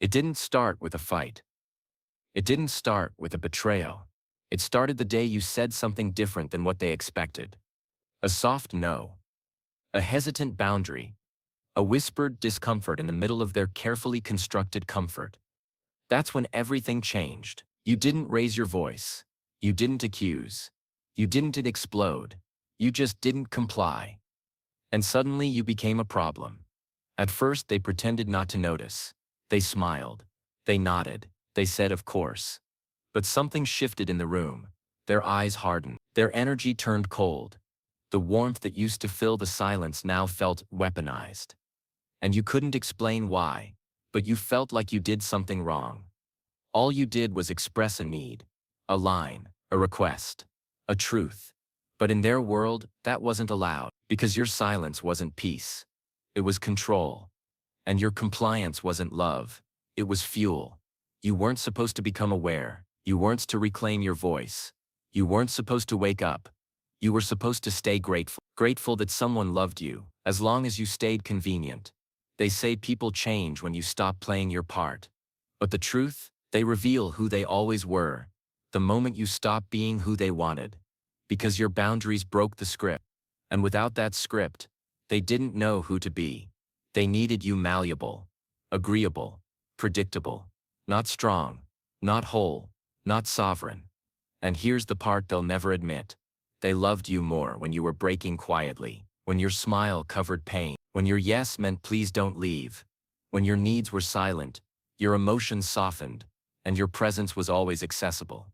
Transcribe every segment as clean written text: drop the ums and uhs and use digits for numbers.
It didn't start with a fight. It didn't start with a betrayal. It started the day you said something different than what they expected. A soft no. A hesitant boundary. A whispered discomfort in the middle of their carefully constructed comfort. That's when everything changed. You didn't raise your voice. You didn't accuse. You didn't explode. You just didn't comply. And suddenly you became a problem. At first they pretended not to notice. They smiled. They nodded. They said of course. But something shifted in the room. Their eyes hardened. Their energy turned cold. The warmth that used to fill the silence now felt weaponized. And you couldn't explain why, but you felt like you did something wrong. All you did was express a need, a line, a request, a truth. But in their world, that wasn't allowed, because your silence wasn't peace. It was control. And your compliance wasn't love. It was fuel. You weren't supposed to become aware. You weren't to reclaim your voice. You weren't supposed to wake up. You were supposed to stay grateful. Grateful that someone loved you, as long as you stayed convenient. They say people change when you stop playing your part. But the truth, they reveal who they always were, the moment you stop being who they wanted. Because your boundaries broke the script. And without that script, they didn't know who to be. They needed you malleable, agreeable, predictable, not strong, not whole, not sovereign. And here's the part they'll never admit. They loved you more when you were breaking quietly, when your smile covered pain, when your yes meant please don't leave, when your needs were silent, your emotions softened, and your presence was always accessible.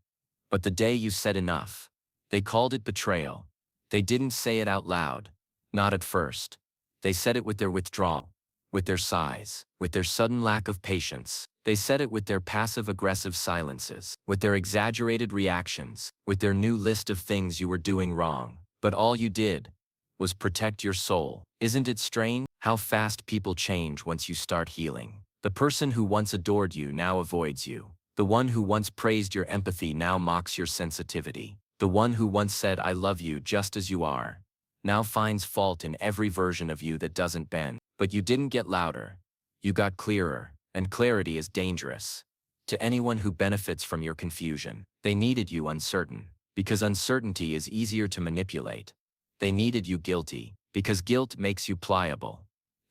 But the day you said enough, they called it betrayal. They didn't say it out loud, not at first. They said it with their withdrawal, with their sighs, with their sudden lack of patience. They said it with their passive-aggressive silences, with their exaggerated reactions, with their new list of things you were doing wrong. But all you did was protect your soul. Isn't it strange how fast people change once you start healing? The person who once adored you now avoids you. The one who once praised your empathy now mocks your sensitivity. The one who once said I love you just as you are now finds fault in every version of you that doesn't bend. But you didn't get louder. You got clearer. And clarity is dangerous. To anyone who benefits from your confusion, they needed you uncertain, because uncertainty is easier to manipulate. They needed you guilty, because guilt makes you pliable.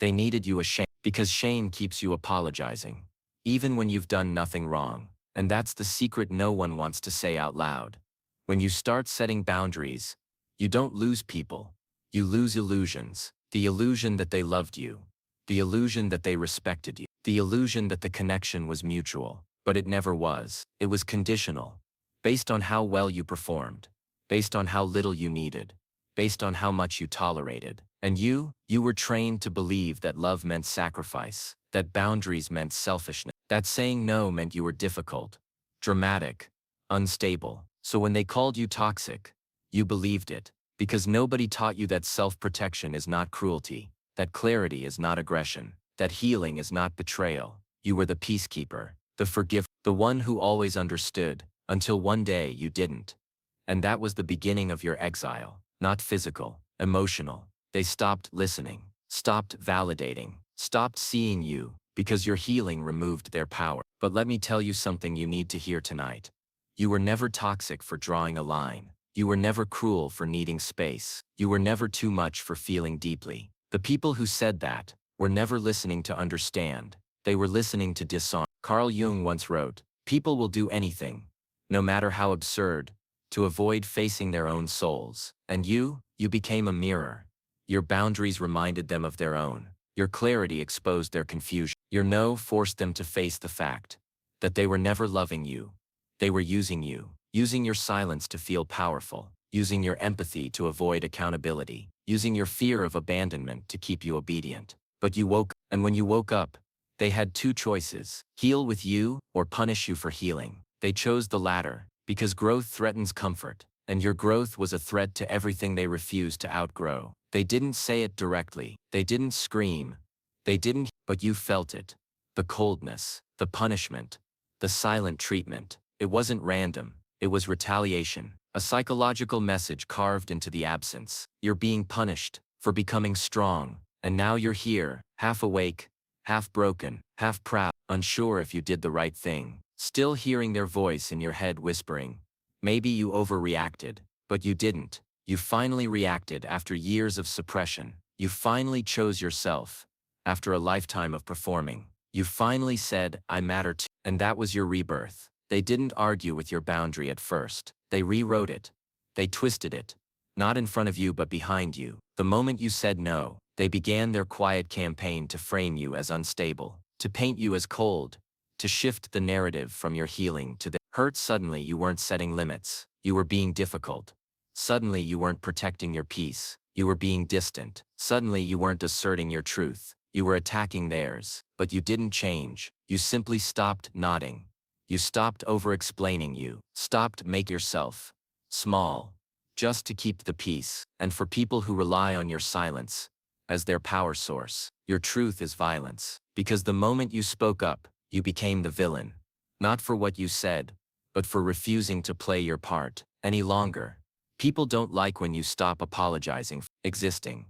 They needed you ashamed, because shame keeps you apologizing, even when you've done nothing wrong. And that's the secret no one wants to say out loud. When you start setting boundaries, you don't lose people. You lose illusions. The illusion that they loved you. The illusion that they respected you. The illusion that the connection was mutual. But it never was. It was conditional. Based on how well you performed. Based on how little you needed. Based on how much you tolerated. And you were trained to believe that love meant sacrifice. That boundaries meant selfishness. That saying no meant you were difficult, dramatic, unstable. So when they called you toxic, you believed it. Because nobody taught you that self-protection is not cruelty. That clarity is not aggression. That healing is not betrayal. You were the peacekeeper, the forgiver, the one who always understood, until one day you didn't. And that was the beginning of your exile. Not physical, emotional. They stopped listening, stopped validating, stopped seeing you, because your healing removed their power. But let me tell you something you need to hear tonight. You were never toxic for drawing a line. You were never cruel for needing space. You were never too much for feeling deeply. The people who said that were never listening to understand. They were listening to dishonor. Carl Jung once wrote, "People will do anything, no matter how absurd, to avoid facing their own souls." And you became a mirror. Your boundaries reminded them of their own. Your clarity exposed their confusion. Your no forced them to face the fact that they were never loving you. They were using you, using your silence to feel powerful, using your empathy to avoid accountability, using your fear of abandonment to keep you obedient. But you woke, and when you woke up, they had two choices: heal with you or punish you for healing. They chose the latter, because growth threatens comfort, and your growth was a threat to everything they refused to outgrow. They didn't say it directly, they didn't scream, they didn't, but you felt it. The coldness, the punishment, the silent treatment. It wasn't random, it was retaliation, a psychological message carved into the absence. You're being punished for becoming strong, and now you're here, half awake, half broken, half proud, unsure if you did the right thing, still hearing their voice in your head whispering, maybe you overreacted, but you didn't. You finally reacted after years of suppression. You finally chose yourself. After a lifetime of performing, you finally said, I matter too. And that was your rebirth. They didn't argue with your boundary at first. They rewrote it. They twisted it. Not in front of you but behind you. The moment you said no, they began their quiet campaign to frame you as unstable, to paint you as cold, to shift the narrative from your healing to the hurt. Suddenly you weren't setting limits. You were being difficult. Suddenly you weren't protecting your peace. You were being distant. Suddenly you weren't asserting your truth. You were attacking theirs. But you didn't change. You simply stopped nodding. You stopped over-explaining. You stopped making yourself small, just to keep the peace. And for people who rely on your silence as their power source, your truth is violence. Because the moment you spoke up, you became the villain. Not for what you said, but for refusing to play your part any longer. People don't like when you stop apologizing for existing.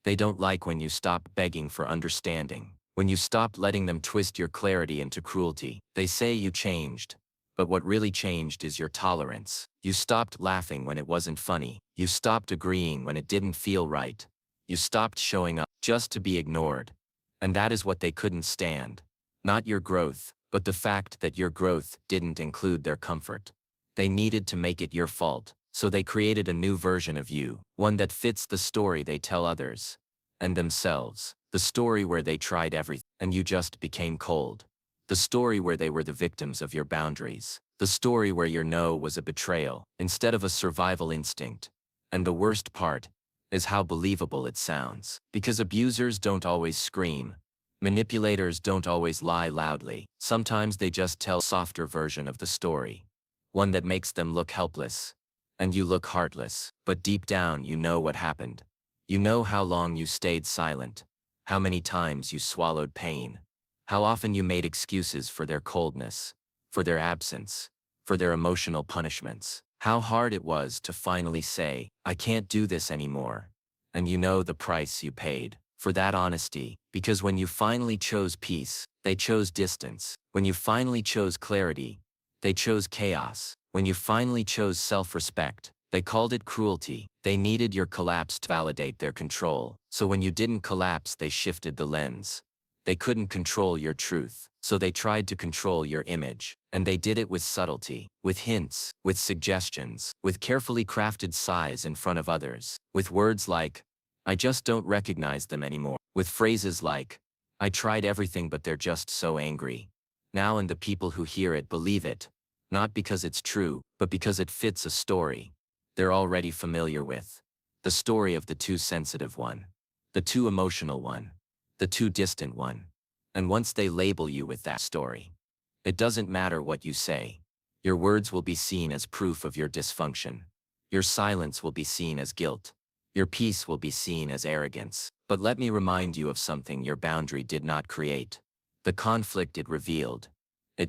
They don't like when you stop begging for understanding. When you stop letting them twist your clarity into cruelty. They say you changed. But what really changed is your tolerance. You stopped laughing when it wasn't funny. You stopped agreeing when it didn't feel right. You stopped showing up just to be ignored. And that is what they couldn't stand. Not your growth, but the fact that your growth didn't include their comfort. They needed to make it your fault. So they created a new version of you, one that fits the story they tell others and themselves. The story where they tried everything and you just became cold. The story where they were the victims of your boundaries. The story where your no was a betrayal instead of a survival instinct. And the worst part is how believable it sounds. Because abusers don't always scream. Manipulators don't always lie loudly. Sometimes they just tell a softer version of the story. One that makes them look helpless. And you look heartless, but deep down you know what happened. You know how long you stayed silent, how many times you swallowed pain, how often you made excuses for their coldness, for their absence, for their emotional punishments, how hard it was to finally say, I can't do this anymore. And you know the price you paid for that honesty, because when you finally chose peace, they chose distance. When you finally chose clarity, they chose chaos. When you finally chose self-respect, they called it cruelty. They needed your collapse to validate their control. So when you didn't collapse, they shifted the lens. They couldn't control your truth, so they tried to control your image. And they did it with subtlety, with hints, with suggestions, with carefully crafted sighs in front of others, with words like, I just don't recognize them anymore, with phrases like, I tried everything but they're just so angry now, and the people who hear it believe it. Not because it's true, but because it fits a story they're already familiar with. The story of the too sensitive one, the too emotional one, the too distant one. And once they label you with that story, it doesn't matter what you say. Your words will be seen as proof of your dysfunction. Your silence will be seen as guilt. Your peace will be seen as arrogance. But let me remind you of something your boundary did not create. The conflict it revealed.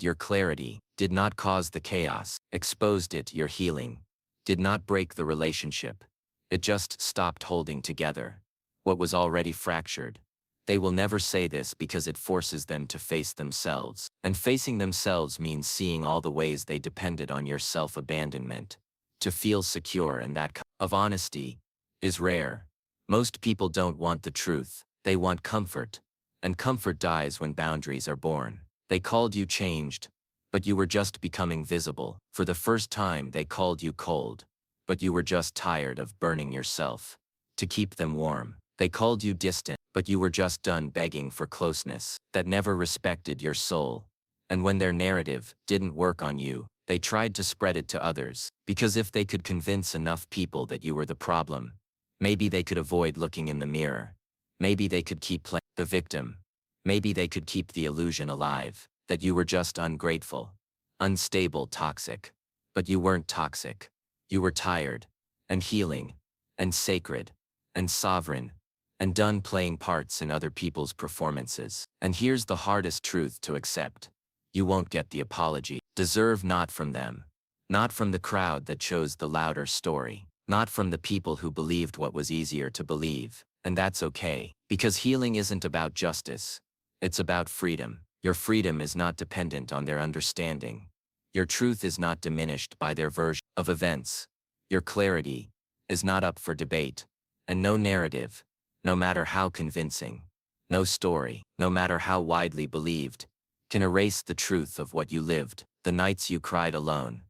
Your clarity did not cause the chaos, exposed it. Your healing did not break the relationship. It just stopped holding together what was already fractured. They will never say this because it forces them to face themselves. And facing themselves means seeing all the ways they depended on your self-abandonment to feel secure, and that kind of honesty is rare. Most people don't want the truth. They want comfort. And comfort dies when boundaries are born. They called you changed, but you were just becoming visible. For the first time they called you cold, but you were just tired of burning yourself to keep them warm. They called you distant, but you were just done begging for closeness that never respected your soul. And when their narrative didn't work on you, they tried to spread it to others, because if they could convince enough people that you were the problem, maybe they could avoid looking in the mirror. Maybe they could keep playing the victim. Maybe they could keep the illusion alive that you were just ungrateful, unstable, toxic. But you weren't toxic. You were tired, and healing, and sacred, and sovereign, and done playing parts in other people's performances. And here's the hardest truth to accept. You won't get the apology deserve, not from them, not from the crowd that chose the louder story, not from the people who believed what was easier to believe. And that's okay, because healing isn't about justice. It's about freedom. Your freedom is not dependent on their understanding. Your truth is not diminished by their version of events. Your clarity is not up for debate. And no narrative, no matter how convincing, no story, no matter how widely believed, can erase the truth of what you lived, the nights you cried alone,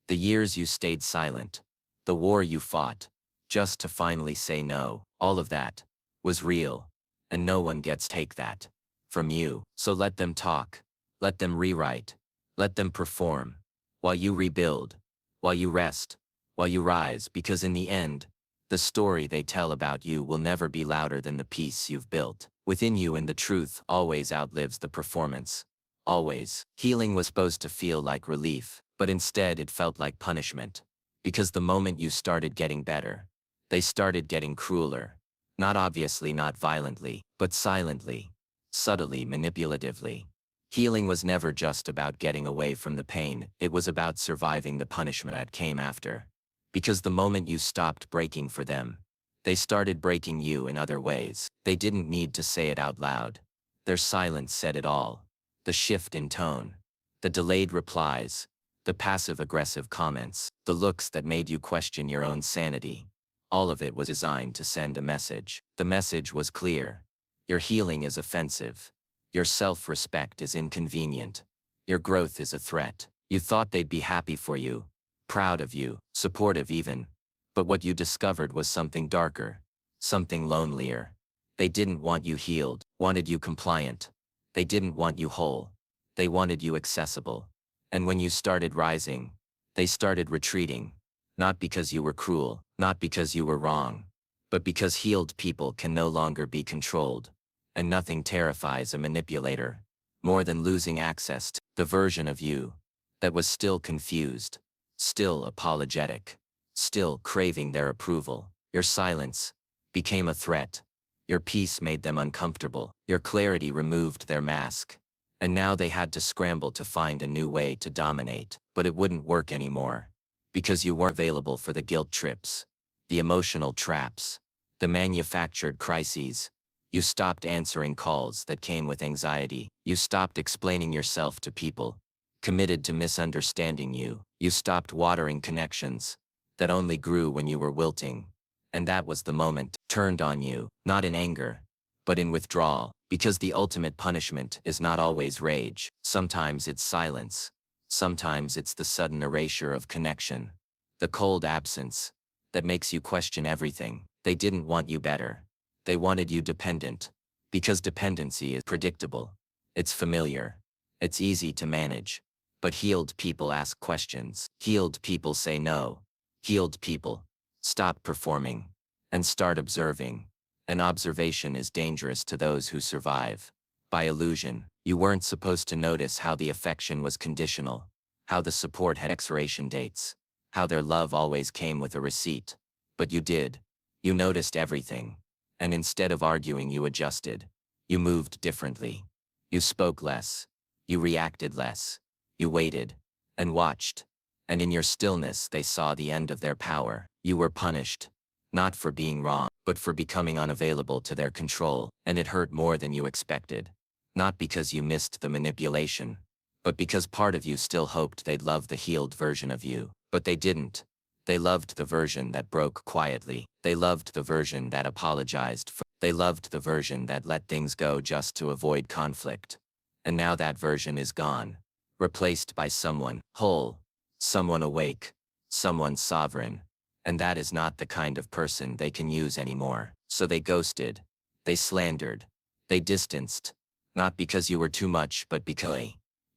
the years you stayed silent, the war you fought, just to finally say no. All of that was real, and no one gets to take that from you. So let them talk, let them rewrite, let them perform, while you rebuild, while you rest, while you rise, because in the end, the story they tell about you will never be louder than the peace you've built within you, and the truth always outlives the performance. Always. Healing was supposed to feel like relief, but instead it felt like punishment. Because the moment you started getting better, they started getting crueler. Not obviously, not violently, but silently, subtly, manipulatively. Healing was never just about getting away from the pain, it was about surviving the punishment that came after. Because the moment you stopped breaking for them, they started breaking you in other ways. They didn't need to say it out loud. Their silence said it all. The shift in tone, the delayed replies, the passive-aggressive comments, the looks that made you question your own sanity. All of it was designed to send a message. The message was clear. Your healing is offensive. Your self-respect is inconvenient. Your growth is a threat. You thought they'd be happy for you, proud of you, supportive even. But what you discovered was something darker, something lonelier. They didn't want you healed, wanted you compliant. They didn't want you whole. They wanted you accessible. And when you started rising, they started retreating. Not because you were cruel, not because you were wrong, but because healed people can no longer be controlled. And nothing terrifies a manipulator more than losing access to the version of you that was still confused, still apologetic, still craving their approval. Your silence became a threat. Your peace made them uncomfortable. Your clarity removed their mask. And now they had to scramble to find a new way to dominate. But it wouldn't work anymore. Because you weren't available for the guilt trips, the emotional traps, the manufactured crises. You stopped answering calls that came with anxiety. You stopped explaining yourself to people committed to misunderstanding you. You stopped watering connections that only grew when you were wilting. And that was the moment turned on you, not in anger, but in withdrawal. Because the ultimate punishment is not always rage. Sometimes it's silence. Sometimes it's the sudden erasure of connection. The cold absence that makes you question everything. They didn't want you better. They wanted you dependent. Because dependency is predictable. It's familiar. It's easy to manage. But healed people ask questions. Healed people say no. Healed people stop performing and start observing. And observation is dangerous to those who survive. By illusion, you weren't supposed to notice how the affection was conditional, how the support had expiration dates, how their love always came with a receipt. But you did. You noticed everything. And instead of arguing, you adjusted. You moved differently. You spoke less. You reacted less. You waited and watched. And in your stillness they saw the end of their power. You were punished. Not for being wrong, but for becoming unavailable to their control. And it hurt more than you expected. Not because you missed the manipulation, but because part of you still hoped they'd love the healed version of you. But they didn't. They loved the version that broke quietly. They loved the version that apologized. They loved the version that let things go just to avoid conflict. And now that version is gone. Replaced by someone whole, someone awake, someone sovereign. And that is not the kind of person they can use anymore. So they ghosted. They slandered. They distanced. Not because you were too much, but because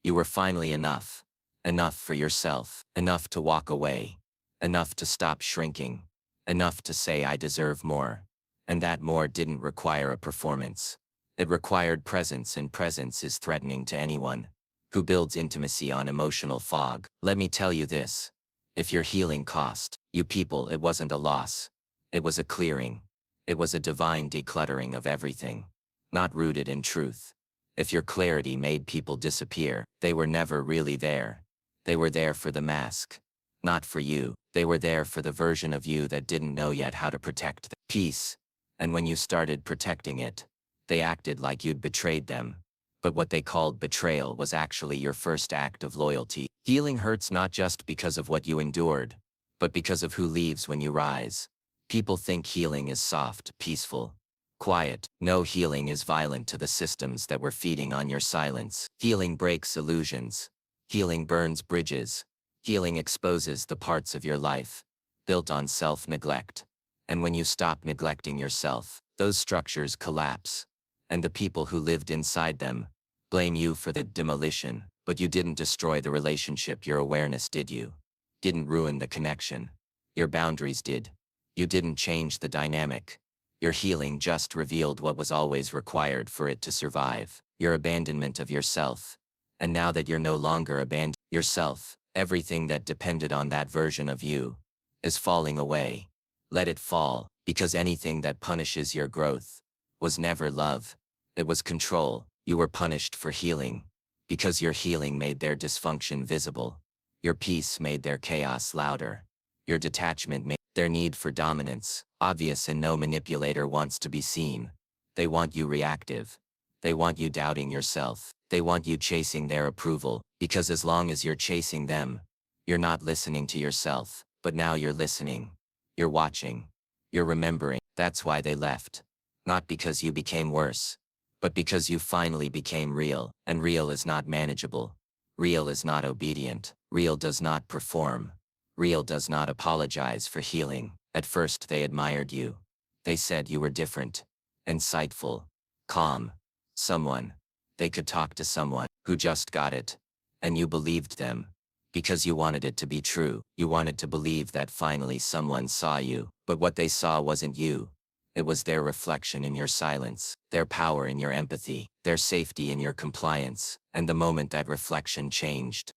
you were finally enough. Enough for yourself. Enough to walk away. Enough to stop shrinking. Enough to say I deserve more. And that more didn't require a performance. It required presence, and presence is threatening to anyone who builds intimacy on emotional fog. Let me tell you this. If your healing cost you people, it wasn't a loss. It was a clearing. It was a divine decluttering of everything, not rooted in truth. If your clarity made people disappear, they were never really there. They were there for the mask. Not for you. They were there for the version of you that didn't know yet how to protect the peace. And when you started protecting it, they acted like you'd betrayed them. But what they called betrayal was actually your first act of loyalty. Healing hurts not just because of what you endured, but because of who leaves when you rise. People think healing is soft, peaceful, quiet. No, healing is violent to the systems that were feeding on your silence. Healing breaks illusions. Healing burns bridges. Healing exposes the parts of your life built on self-neglect. And when you stop neglecting yourself, those structures collapse. And the people who lived inside them blame you for the demolition. But you didn't destroy the relationship, your awareness did. You didn't ruin the connection. Your boundaries did. You didn't change the dynamic. Your healing just revealed what was always required for it to survive. Your abandonment of yourself. And now that you're no longer abandoning yourself, everything that depended on that version of you is falling away. Let it fall, because anything that punishes your growth was never love. It was control. You were punished for healing, because your healing made their dysfunction visible. Your peace made their chaos louder. Your detachment made their need for dominance obvious, and no manipulator wants to be seen. They want you reactive. They want you doubting yourself. They want you chasing their approval, because as long as you're chasing them, you're not listening to yourself. But now you're listening. You're watching. You're remembering. That's why they left. Not because you became worse, but because you finally became real. And real is not manageable. Real is not obedient. Real does not perform. Real does not apologize for healing. At first they admired you. They said you were different, insightful, calm, someone. They could talk to someone who just got it. And you believed them. Because you wanted it to be true. You wanted to believe that finally someone saw you. But what they saw wasn't you. It was their reflection in your silence, their power in your empathy, their safety in your compliance. And the moment that reflection changed,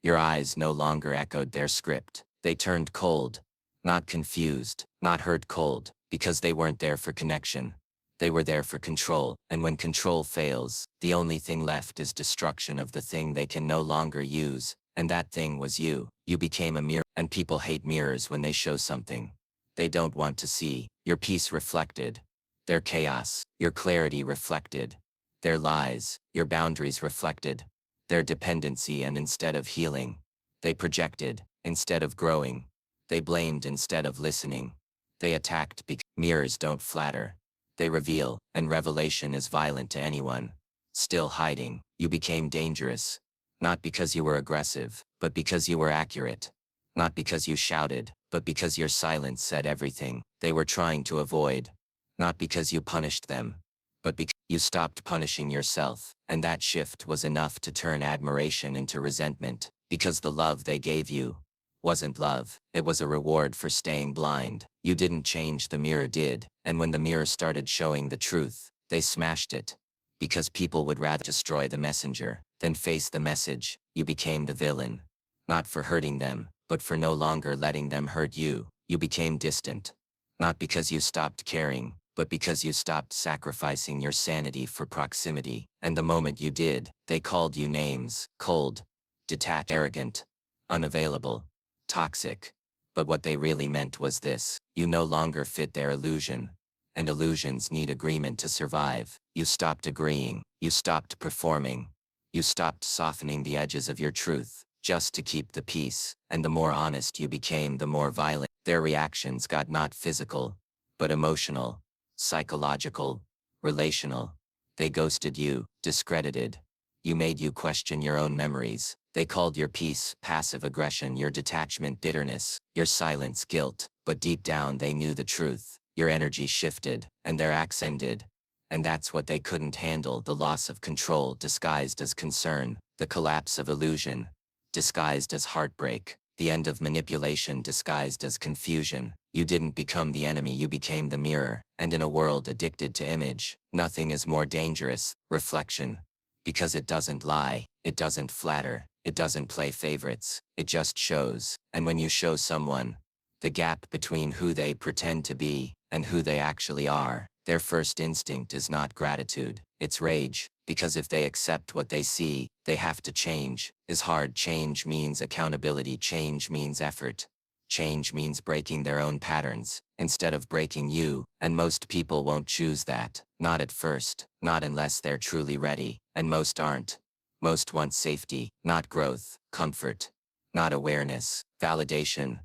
your eyes no longer echoed their script. They turned cold. Not confused, not hurt, cold, because they weren't there for connection. They were there for control. And when control fails, the only thing left is destruction of the thing they can no longer use. And that thing was you. You became a mirror. And people hate mirrors when they show something they don't want to see. Your peace reflected their chaos. Your clarity reflected their lies. Your boundaries reflected their dependency. And instead of healing, they projected. Instead of growing, they blamed. Instead of listening, they attacked. Because mirrors don't flatter. They reveal. And revelation is violent to anyone still hiding. You became dangerous. Not because you were aggressive, but because you were accurate. Not because you shouted, but because your silence said everything they were trying to avoid. Not because you punished them, but because you stopped punishing yourself. And that shift was enough to turn admiration into resentment. Because the love they gave you wasn't love. It was a reward for staying blind. You didn't change, the mirror did. And when the mirror started showing the truth, they smashed it. Because people would rather destroy the messenger than face the message. You became the villain. Not for hurting them, but for no longer letting them hurt you. You became distant. Not because you stopped caring, but because you stopped sacrificing your sanity for proximity. And the moment you did, they called you names: cold, detached, arrogant, unavailable, toxic. But what they really meant was this: you no longer fit their illusion. And illusions need agreement to survive. You stopped agreeing. You stopped performing. You stopped softening the edges of your truth, just to keep the peace. And the more honest you became, the more violent their reactions got. Not physical, but emotional, psychological, relational. They ghosted you, discredited you, made you question your own memories. They called your peace passive aggression, your detachment bitterness, your silence guilt. But deep down they knew the truth. Your energy shifted, and their acts ended. And that's what they couldn't handle: the loss of control disguised as concern, the collapse of illusion disguised as heartbreak, the end of manipulation disguised as confusion. You didn't become the enemy, you became the mirror. And in a world addicted to image, nothing is more dangerous: reflection. Because it doesn't lie, it doesn't flatter, it doesn't play favorites, it just shows. And when you show someone the gap between who they pretend to be and who they actually are, their first instinct is not gratitude, it's rage. Because if they accept what they see, they have to change. Is hard. Change means accountability. Change means effort. Change means breaking their own patterns, instead of breaking you, and most people won't choose that. Not at first, not unless they're truly ready, and most aren't. Most want safety, not growth, comfort, not awareness, validation,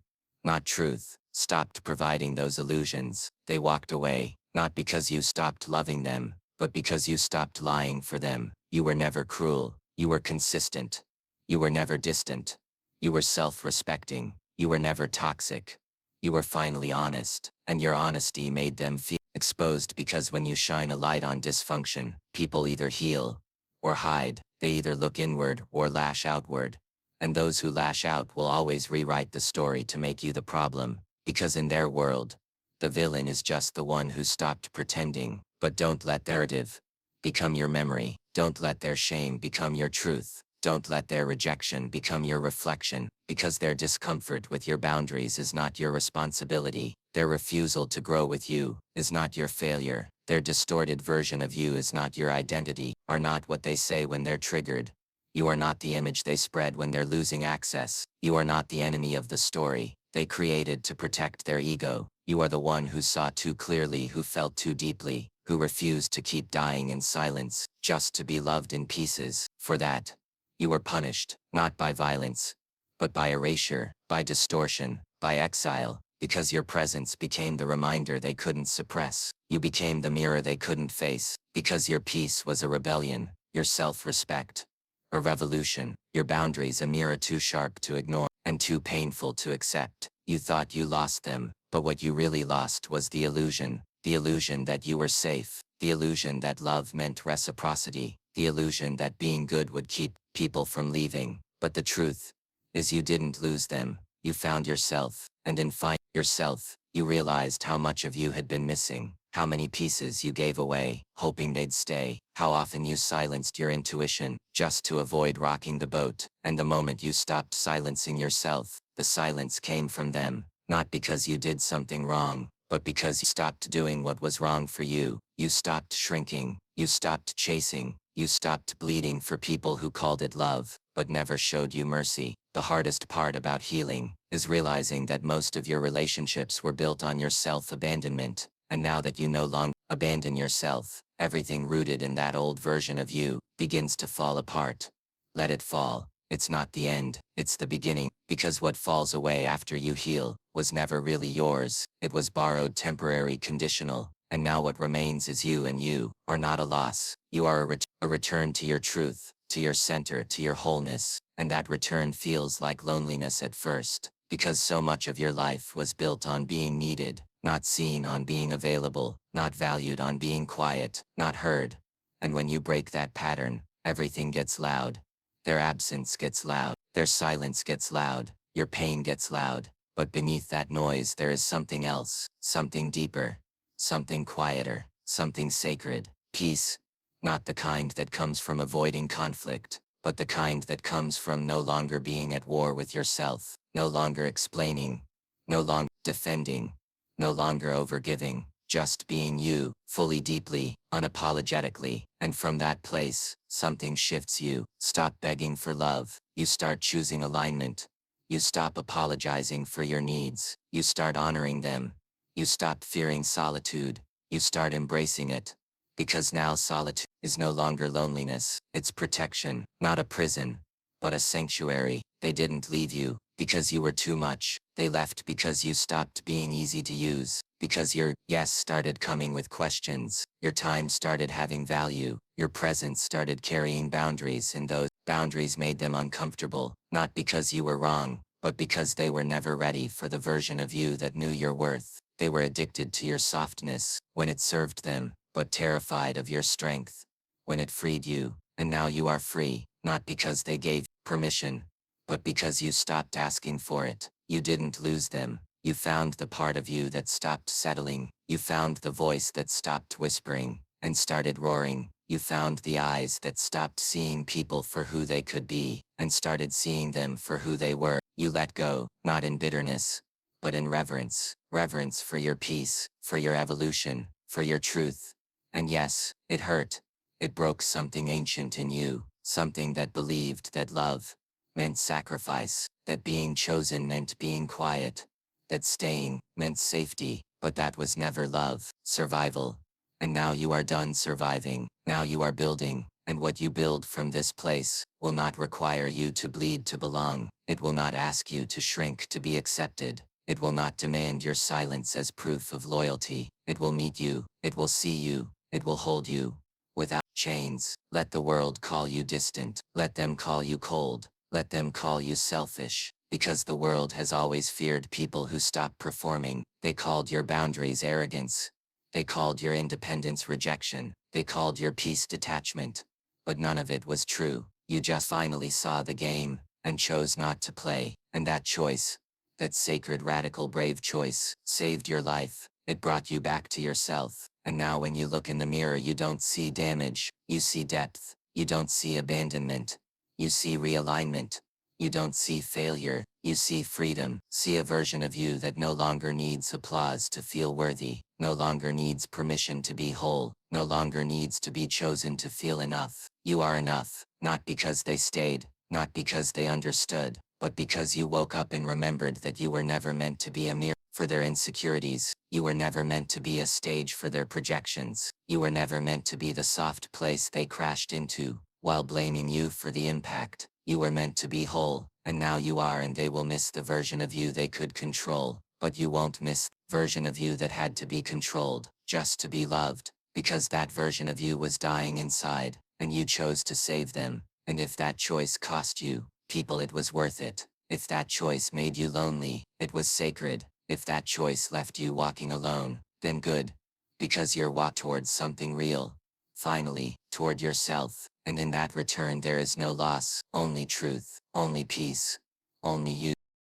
not truth. Stopped providing those illusions. They walked away, not because you stopped loving them, but because you stopped lying for them. You were never cruel. You were consistent. You were never distant. You were self-respecting. You were never toxic. You were finally honest, and your honesty made them feel exposed, because when you shine a light on dysfunction, people either heal or hide. They either look inward or lash outward. And those who lash out will always rewrite the story to make you the problem, because in their world, the villain is just the one who stopped pretending. But don't let their narrative become your memory. Don't let their shame become your truth. Don't let their rejection become your reflection, because their discomfort with your boundaries is not your responsibility. Their refusal to grow with you is not your failure. Their distorted version of you is not your identity. Are not what they say when they're triggered. You are not the image they spread when they're losing access. You are not the enemy of the story they created to protect their ego. You are the one who saw too clearly, who felt too deeply, who refused to keep dying in silence, just to be loved in pieces. For that, you were punished, not by violence, but by erasure, by distortion, by exile, because your presence became the reminder they couldn't suppress. You became the mirror they couldn't face, because your peace was a rebellion, your self-respect a revolution, your boundaries a mirror too sharp to ignore, and too painful to accept. You thought you lost them, but what you really lost was the illusion that you were safe, the illusion that love meant reciprocity, the illusion that being good would keep people from leaving. But the truth is, you didn't lose them. You found yourself, and in finding yourself, you realized how much of you had been missing, how many pieces you gave away, hoping they'd stay, how often you silenced your intuition, just to avoid rocking the boat. And the moment you stopped silencing yourself, the silence came from them, not because you did something wrong, but because you stopped doing what was wrong for you. You stopped shrinking, you stopped chasing, you stopped bleeding for people who called it love, but never showed you mercy. The hardest part about healing is realizing that most of your relationships were built on your self-abandonment, and now that you no longer abandon yourself, everything rooted in that old version of you begins to fall apart. Let it fall. It's not the end, it's the beginning, because what falls away after you heal was never really yours. It was borrowed, temporary, conditional, and now what remains is you, and you are not a loss. You are a return to your truth, to your center, to your wholeness, and that return feels like loneliness at first, because so much of your life was built on being needed, not seen, on being available, not valued, on being quiet, not heard. And when you break that pattern, everything gets loud. Their absence gets loud, their silence gets loud, your pain gets loud, but beneath that noise there is something else, something deeper, something quieter, something sacred. Peace, not the kind that comes from avoiding conflict, but the kind that comes from no longer being at war with yourself, no longer explaining, no longer defending, no longer overgiving, just being you, fully, deeply, unapologetically. And from that place, something shifts. You stop begging for love, you start choosing alignment. You stop apologizing for your needs, you start honoring them. You stop fearing solitude, you start embracing it. Because now solitude is no longer loneliness, it's protection, not a prison, but a sanctuary. They didn't leave you because you were too much. They left because you stopped being easy to use, because your yes started coming with questions, your time started having value, your presence started carrying boundaries, and those boundaries made them uncomfortable, not because you were wrong, but because they were never ready for the version of you that knew your worth. They were addicted to your softness when it served them, but terrified of your strength when it freed you. And now you are free, not because they gave permission, but because you stopped asking for it. You didn't lose them. You found the part of you that stopped settling. You found the voice that stopped whispering and started roaring. You found the eyes that stopped seeing people for who they could be and started seeing them for who they were. You let go, not in bitterness, but in reverence. Reverence for your peace, for your evolution, for your truth. And yes, it hurt. It broke something ancient in you, something that believed that love meant sacrifice, that being chosen meant being quiet, that staying meant safety, but that was never love, survival. And now you are done surviving, now you are building, and what you build from this place will not require you to bleed to belong, it will not ask you to shrink to be accepted, it will not demand your silence as proof of loyalty, it will meet you, it will see you, it will hold you. Without chains, let the world call you distant, let them call you cold, let them call you selfish, because the world has always feared people who stop performing, they called your boundaries arrogance. They called your independence rejection, they called your peace detachment. But none of it was true, you just finally saw the game, and chose not to play, and that choice, that sacred radical brave choice, saved your life, it brought you back to yourself, and now when you look in the mirror you don't see damage, you see depth, you don't see abandonment, you see realignment. You don't see failure, you see freedom, see a version of you that no longer needs applause to feel worthy, no longer needs permission to be whole, no longer needs to be chosen to feel enough. You are enough, not because they stayed, not because they understood, but because you woke up and remembered that you were never meant to be a mirror for their insecurities, you were never meant to be a stage for their projections, you were never meant to be the soft place they crashed into, while blaming you for the impact. You were meant to be whole, and now you are, and they will miss the version of you they could control, but you won't miss the version of you that had to be controlled, just to be loved, because that version of you was dying inside, and you chose to save them, and if that choice cost you, people, it was worth it. If that choice made you lonely, it was sacred. If that choice left you walking alone, then good, because you're walking towards something real. Finally, toward yourself, and in that return there is no loss, only truth, only peace, only you.